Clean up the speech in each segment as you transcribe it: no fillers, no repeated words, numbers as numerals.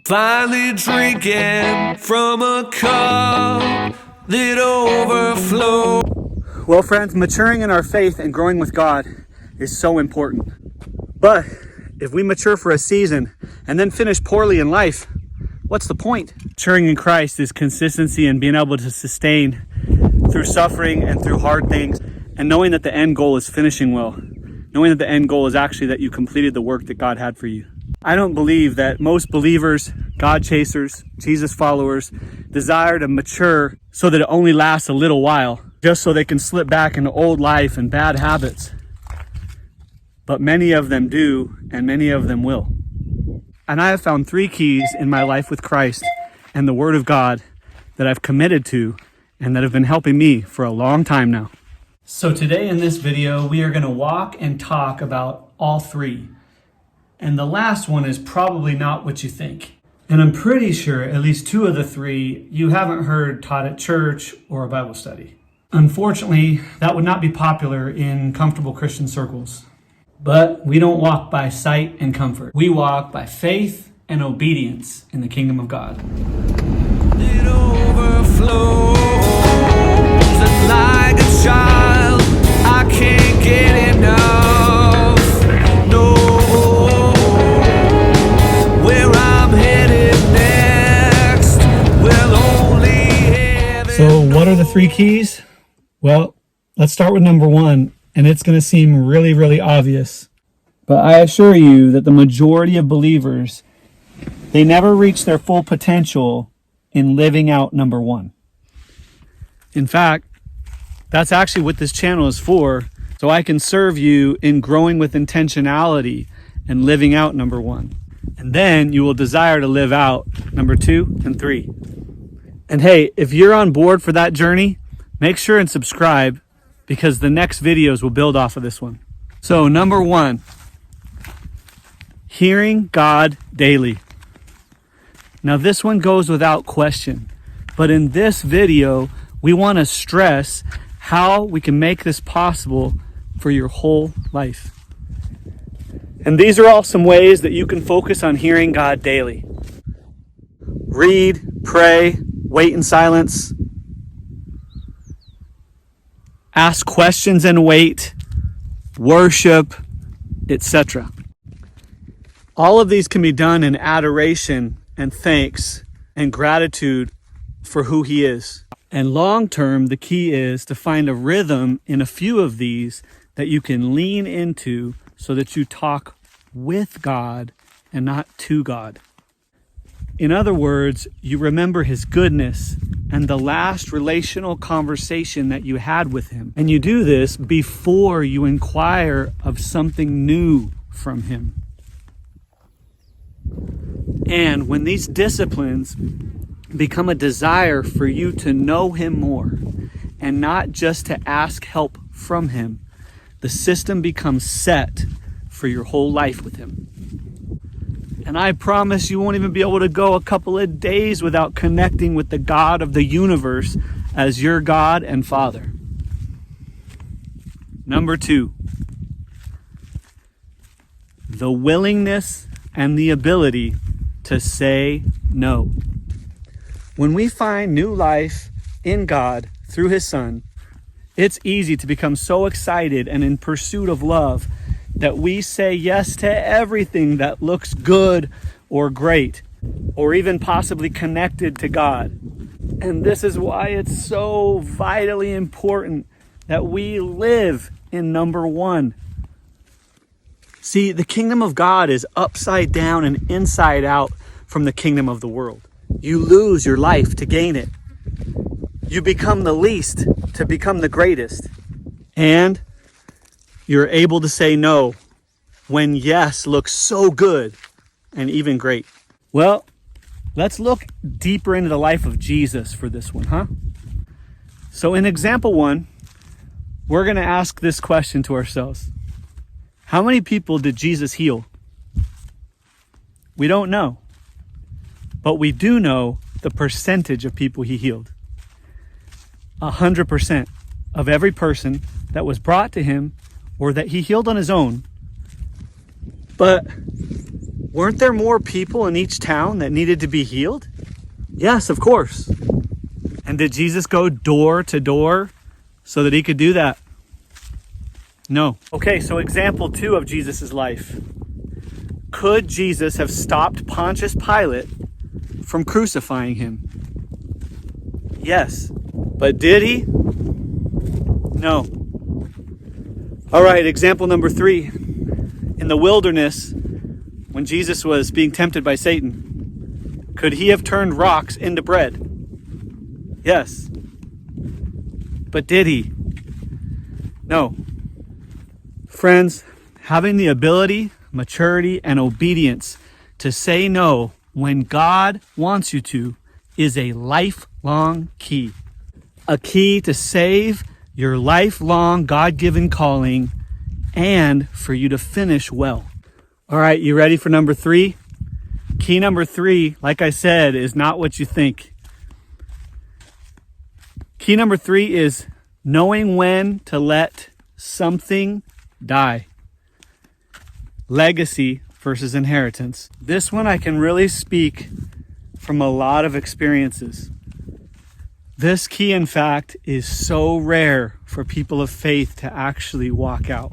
Finally drinking from a cup that overflows. Well, friends, maturing in our faith and growing with God is so important. But if we mature for a season and then finish poorly in life, what's the point? Maturing in Christ is consistency and being able to sustain through suffering and through hard things, and knowing that the end goal is finishing well. Knowing that the end goal is actually that you completed the work that God had for you. I don't believe that most believers, God chasers, Jesus followers, desire to mature so that it only lasts a little while, just so they can slip back into old life and bad habits. But many of them do, and many of them will. And I have found 3 keys in my life with Christ and the Word of God that I've committed to and that have been helping me for a long time now. So today in this video, we are going to walk and talk about all 3. And the last one is probably not what you think. And I'm pretty sure at least 2 of the 3 you haven't heard taught at church or a Bible study. Unfortunately, that would not be popular in comfortable Christian circles. But we don't walk by sight and comfort. We walk by faith and obedience in the kingdom of God. It overflows, and like a child, I can't get enough. No, where I'm headed next will only heaven. So what are the 3 keys? Well, let's start with number 1, and it's going to seem really, really obvious. But I assure you that the majority of believers, they never reach their full potential in living out number 1. In fact, that's actually what this channel is for, so I can serve you in growing with intentionality and living out number 1. And then you will desire to live out number 2 and 3. And hey, if you're on board for that journey, make sure and subscribe, because the next videos will build off of this one. So number 1, hearing God daily. Now this one goes without question, but in this video, we want to stress how we can make this possible for your whole life. And these are all some ways that you can focus on hearing God daily. Read, pray, wait in silence, ask questions and wait, worship, etc. All of these can be done in adoration and thanks and gratitude for who He is. And long term, the key is to find a rhythm in a few of these that you can lean into so that you talk with God and not to God. In other words, you remember His goodness and the last relational conversation that you had with Him. And you do this before you inquire of something new from Him. And when these disciplines become a desire for you to know Him more and not just to ask help from Him, the system becomes set for your whole life with Him. And I promise you won't even be able to go a couple of days without connecting with the God of the universe as your God and Father. Number 2, the willingness and the ability to say no. When we find new life in God through His Son, it's easy to become so excited and in pursuit of love that we say yes to everything that looks good or great, or even possibly connected to God. And this is why it's so vitally important that we live in number 1. See, the kingdom of God is upside down and inside out from the kingdom of the world. You lose your life to gain it. You become the least to become the greatest. And you're able to say no when yes looks so good and even great. Well, let's look deeper into the life of Jesus for this one, huh? So in example 1, we're going to ask this question to ourselves. How many people did Jesus heal? We don't know. But we do know the percentage of people He healed. 100% of every person that was brought to Him or that He healed on His own. But Weren't there more people in each town that needed to be healed? Yes, of course. And did Jesus go door to door so that he could do that? No. Okay, so example 2 of Jesus' life. Could Jesus have stopped Pontius Pilate from crucifying him? Yes. But did he? No. All right, example number 3. In the wilderness, when Jesus was being tempted by Satan, could he have turned rocks into bread? Yes. But did he? No. Friends, having the ability, maturity, and obedience to say no when God wants you to is a lifelong key. A key to save your lifelong God-given calling and for you to finish well. All right, you ready for number 3? Key number 3, like I said, is not what you think. Key number 3 is knowing when to let something die. Legacy versus inheritance. This one I can really speak from a lot of experiences. This key, in fact, is so rare for people of faith to actually walk out,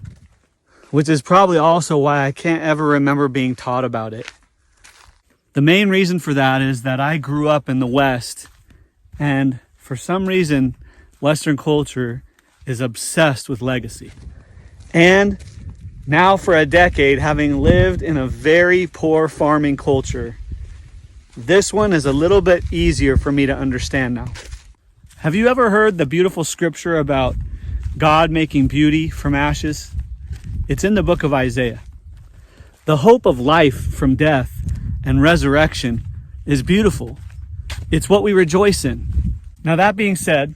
which is probably also why I can't ever remember being taught about it. The main reason for that is that I grew up in the West, and for some reason, Western culture is obsessed with legacy. And now for a decade, having lived in a very poor farming culture, this one is a little bit easier for me to understand now. Have you ever heard the beautiful scripture about God making beauty from ashes? It's in the book of Isaiah. The hope of life from death and resurrection is beautiful. It's what we rejoice in. Now, that being said,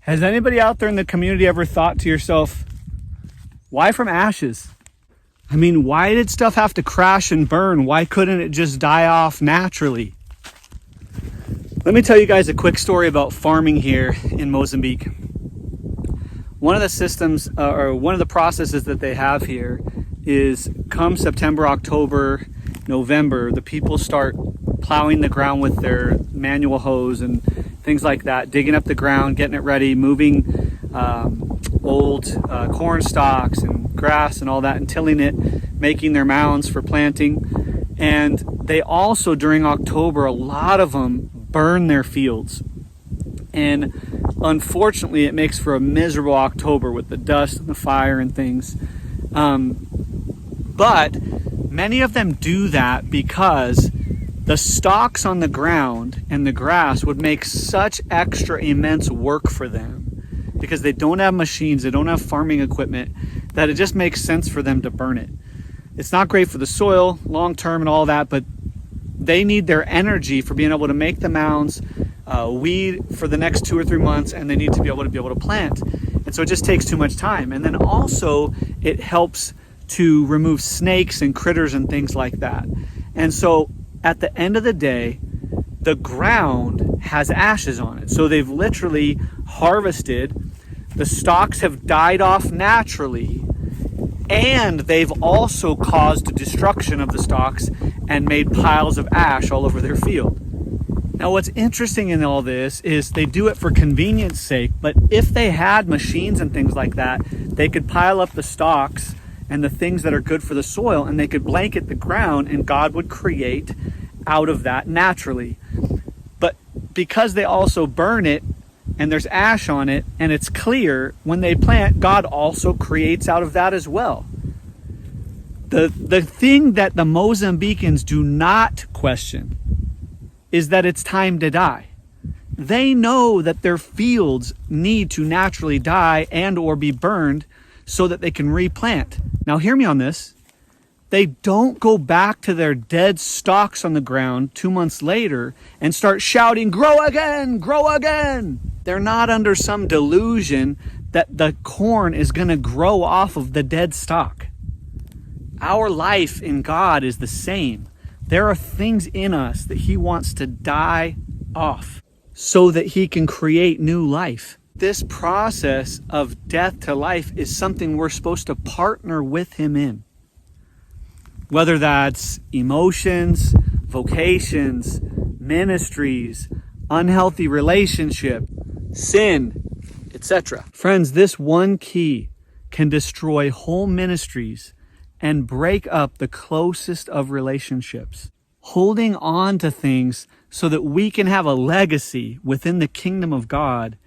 has anybody out there in the community ever thought to yourself, why from ashes? I mean, why did stuff have to crash and burn? Why couldn't it just die off naturally? Let me tell you guys a quick story about farming here in Mozambique. One of the systems, or one of the processes that they have here is come September, October, November, the people start plowing the ground with their manual hose and things like that, digging up the ground, getting it ready, moving old corn stalks and grass and all that, and tilling it, making their mounds for planting. And they also, during October, a lot of them burn their fields. And unfortunately, it makes for a miserable October with the dust and the fire and things. But many of them do that because the stalks on the ground and the grass would make such extra immense work for them because they don't have machines, they don't have farming equipment, that it just makes sense for them to burn it. It's not great for the soil long term and all that, but they need their energy for being able to make the mounds, weed for the next 2 or 3 months, and they need to be able to plant. And so it just takes too much time. And then also it helps to remove snakes and critters and things like that. And so at the end of the day, the ground has ashes on it. So they've literally harvested, the stalks have died off naturally, and they've also caused the destruction of the stalks and made piles of ash all over their field. Now, what's interesting in all this is they do it for convenience sake, but if they had machines and things like that, they could pile up the stalks and the things that are good for the soil, and they could blanket the ground, and God would create out of that naturally. But because they also burn it, and there's ash on it, and it's clear, when they plant, God also creates out of that as well. The thing that the Mozambicans do not question is that it's time to die. They know that their fields need to naturally die and or be burned so that they can replant. Now hear me on this. They don't go back to their dead stalks on the ground 2 months later and start shouting, "Grow again, grow again." They're not under some delusion that the corn is going to grow off of the dead stalk. Our life in God is the same. There are things in us that He wants to die off so that He can create new life. This process of death to life is something we're supposed to partner with Him in. whether that's emotions, vocations, ministries, unhealthy relationship, sin, etc. Friends, this one key can destroy whole ministries and break up the closest of relationships. Holding on to things so that we can have a legacy within the kingdom of God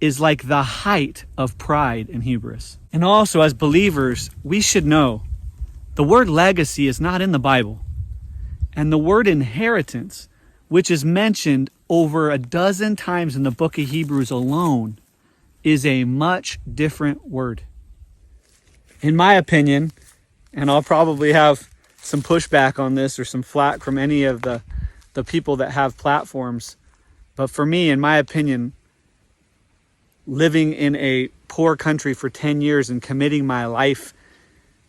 is like the height of pride and hubris. And also, as believers, we should know the word legacy is not in the Bible. And the word inheritance, which is mentioned over a dozen times in the book of Hebrews alone, is a much different word. In my opinion, and I'll probably have some pushback on this or some flack from any of the people that have platforms, but for me, in my opinion, living in a poor country for 10 years and committing my life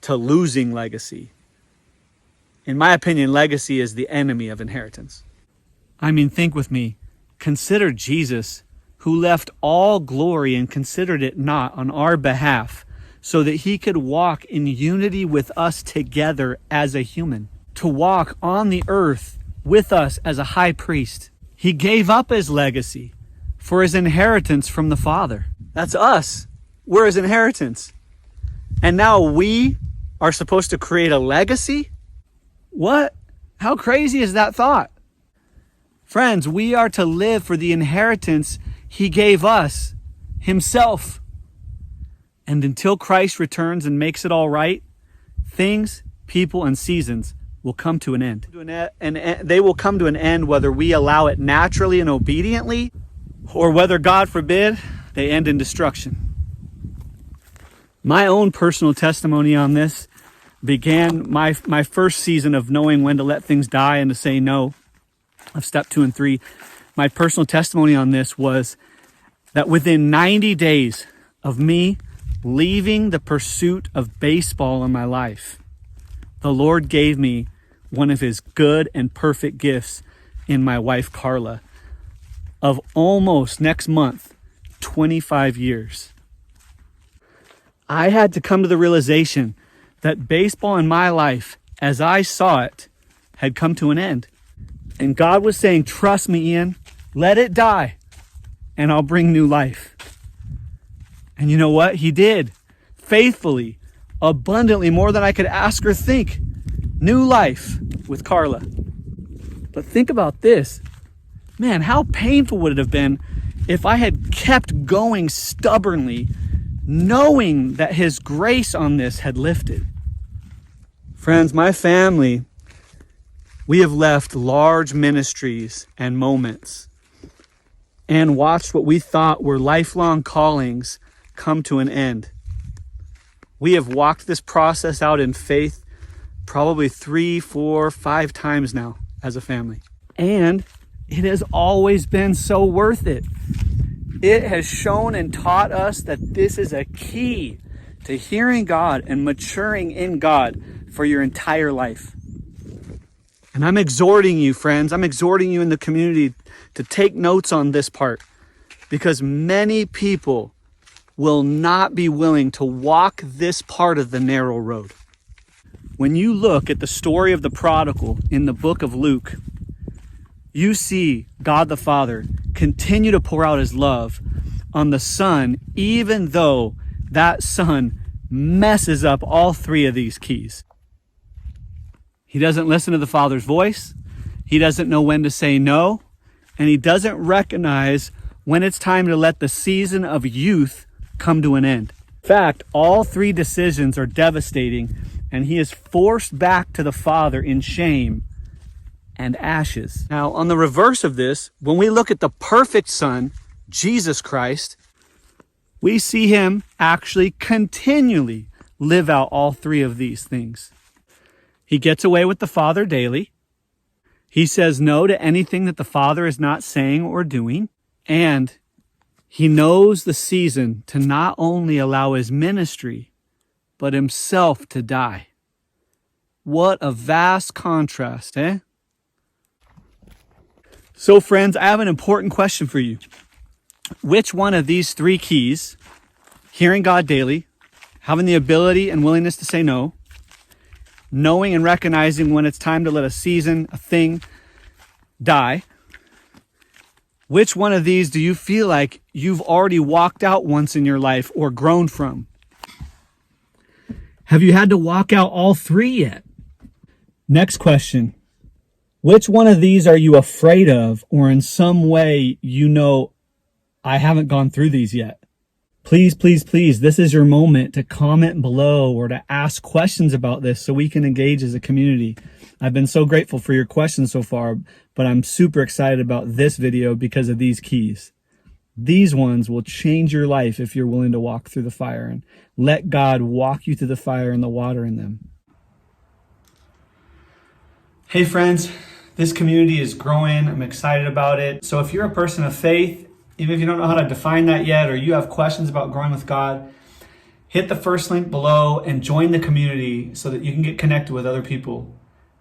to losing legacy, in my opinion, legacy is the enemy of inheritance. I mean, think with me. Consider Jesus, who left all glory and considered it not on our behalf, so that he could walk in unity with us together as a human, to walk on the earth with us as a high priest. He gave up his legacy for his inheritance from the Father. That's us. We're his inheritance. And now we are supposed to create a legacy? What? How crazy is that thought? Friends, we are to live for the inheritance he gave us, himself. And until Christ returns and makes it all right, things, people, and seasons will come to an end. And they will come to an end whether we allow it naturally and obediently, or whether, God forbid, they end in destruction. My own personal testimony on this began my first season of knowing when to let things die and to say no, of step 2 and 3. My personal testimony on this was that within 90 days of me leaving the pursuit of baseball in my life, the Lord gave me one of his good and perfect gifts in my wife, Carla, of almost next month, 25 years. I had to come to the realization that baseball in my life, as I saw it, had come to an end. And God was saying, trust me, Ian, let it die, and I'll bring new life. And you know what? He did. Faithfully, abundantly, more than I could ask or think. New life with Carla. But think about this. Man, how painful would it have been if I had kept going stubbornly, knowing that his grace on this had lifted? Friends, my family, we have left large ministries and moments and watched what we thought were lifelong callings come to an end. We have walked this process out in faith probably 3, 4, 5 times now as a family. And it has always been so worth it. It has shown and taught us that this is a key to hearing God and maturing in God for your entire life. And I'm exhorting you, friends, I'm exhorting you in the community to take notes on this part, because many people will not be willing to walk this part of the narrow road. When you look at the story of the prodigal in the book of Luke, you see God the Father continue to pour out his love on the Son, even though that Son messes up all 3 of these keys. He doesn't listen to the Father's voice. He doesn't know when to say no. And he doesn't recognize when it's time to let the season of youth come to an end. In fact, all 3 decisions are devastating, and he is forced back to the Father in shame and ashes. Now, on the reverse of this, when we look at the perfect Son, Jesus Christ, we see him actually continually live out all 3 of these things. He gets away with the Father daily. He says no to anything that the Father is not saying or doing. And he knows the season to not only allow his ministry, but himself to die. What a vast contrast, eh? So friends, I have an important question for you. Which one of these 3 keys, hearing God daily, having the ability and willingness to say no, knowing and recognizing when it's time to let a season, a thing, die. Which one of these do you feel like you've already walked out once in your life or grown from? Have you had to walk out all three yet? Next question. Which one of these are you afraid of, or in some way you know, I haven't gone through these yet? Please, please, please, this is your moment to comment below or to ask questions about this so we can engage as a community. I've been so grateful for your questions so far, but I'm super excited about this video because of these keys. These ones will change your life if you're willing to walk through the fire and let God walk you through the fire and the water in them. Hey friends, this community is growing. I'm excited about it. So if you're a person of faith, even if you don't know how to define that yet, or you have questions about growing with God, hit the first link below and join the community so that you can get connected with other people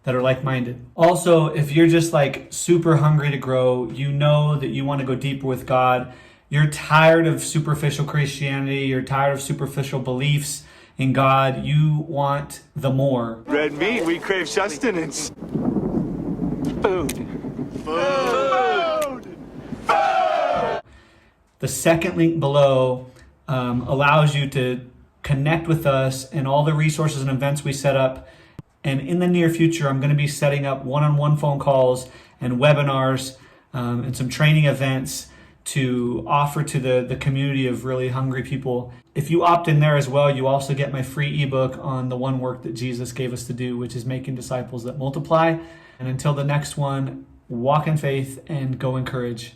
that are like-minded. Also, if you're just like super hungry to grow, you know that you want to go deeper with God, you're tired of superficial Christianity, you're tired of superficial beliefs in God, you want the more. Red meat, we crave sustenance. Food. The second link below allows you to connect with us and all the resources and events we set up. And in the near future, I'm going to be setting up one-on-one phone calls and webinars and some training events to offer to the community of really hungry people. If you opt in there as well, you also get my free ebook on the one work that Jesus gave us to do, which is making disciples that multiply. And until the next one, walk in faith and go in courage.